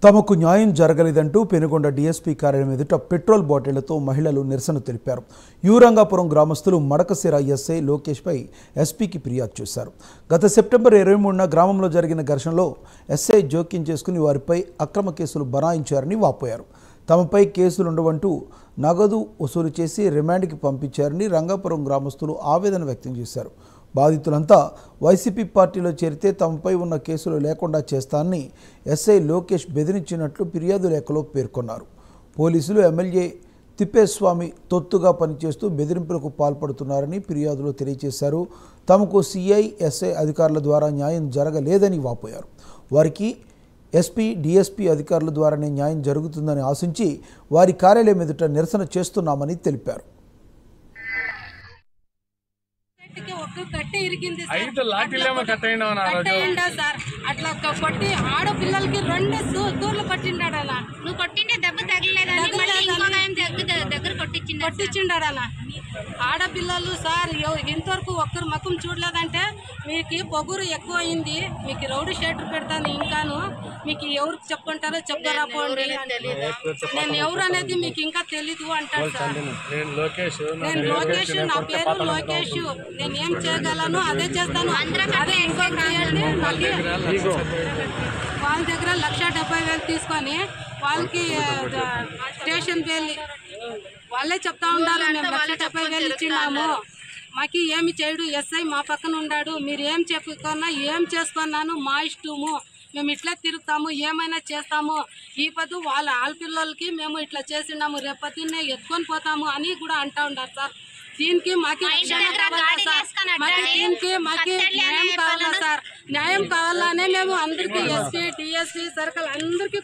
తమకు న్యాయం జరగలేదంటూ పెనుగొండ డీఎస్పీ కార్యాలయం ఎదుట పెట్రోల్ బాటిళ్లతో మహిళలు నిరసన తెలిపారు. యూరంగాపురం గ్రామస్తులు మడకసిర ఎస్ఐ లోకేష్పై ఎస్పీకి ఫిర్యాదు చేశారు. గత సెప్టెంబర్ 23న గ్రామంలో జరిగిన ఘర్షణలో ఎస్ఐ జోక్యం చేసుకుని వారిపై అక్రమ కేసులు బనాయించారని వాపోయారు. తమపై కేసులుండవంటూ నగదు వసూలు చేసి రిమాండ్కి పంపించారని రంగాపురం గ్రామస్తులు ఆవేదన వ్యక్తం చేశారు. బాధితులంతా వైసీపీ పార్టీలో చేరితే తమపై ఉన్న కేసులు లేకుండా చేస్తానని ఎస్ఐ లోకేష్ బెదిరించినట్లు ఫిర్యాదు లేఖలో పేర్కొన్నారు. పోలీసులు ఎమ్మెల్యే తిప్పేస్వామి తొత్తుగా పనిచేస్తూ బెదిరింపులకు పాల్పడుతున్నారని ఫిర్యాదులో తెలియజేశారు. తమకు సిఐ ఎస్ఐ అధికారుల ద్వారా న్యాయం జరగలేదని వాపోయారు. వారికి ఎస్పీ డీఎస్పీ అధికారుల ద్వారానే న్యాయం జరుగుతుందని ఆశించి వారి కార్యాలయం ఎదుట నిరసన చేస్తున్నామని తెలిపారు. అట్లా కొట్టి ఆడపిల్లలకి 2 తూర్లు కొట్టిండాడలా. నువ్వు కొట్టిండే దెబ్బ దగ్గర కొట్టించిండాడలా. ఆడపిల్లలు సార్ ఇంతవరకు ఒక్కరు ముఖం చూడలేదంటే మీకు పొగురు ఎక్కువ అయింది, మీకు రౌడీ షేటర్ పెడతాను, ఇంకాను మీకు ఎవరికి చెప్పుకుంటారో చెప్తారా పోండి, నేను ఎవరు అనేది మీకు ఇంకా తెలీదు అంటారు సార్. నేను లోకేష్, నా పేరు లోకేష్, నేను ఏం చేయగలను అదే చేస్తాను, అదే ఇంకొక చేయండి. వాళ్ళ దగ్గర 1,70,000 తీసుకొని వాళ్ళకి స్టేషన్ వెళ్ళి వాళ్ళే చెప్తా ఉన్నారు, మేము 1,70,000 ఇచ్చినాము, మాకు ఏమి చేయడు, ఎస్ఐ మా పక్కన ఉన్నాడు, మీరు ఏం చెప్పుకున్నా ఏం చేసుకున్నాను మా ఇష్టము, మేము ఇట్లా తిరుగుతాము, ఏమైనా చేస్తాము, ఈ పొద్దు వాళ్ళ ఆడపిల్లలకి మేము ఇట్లా చేసినాము, రేపొద్దున్నే ఎత్తుకొని పోతాము అని కూడా అంటా ఉన్నారు సార్. దీనికి మాకు న్యాయం కావాలా సార్, న్యాయం కావాలనే మేము అందరికీ ఎస్పీ డిఎస్పీ సర్కిల్ అందరికీ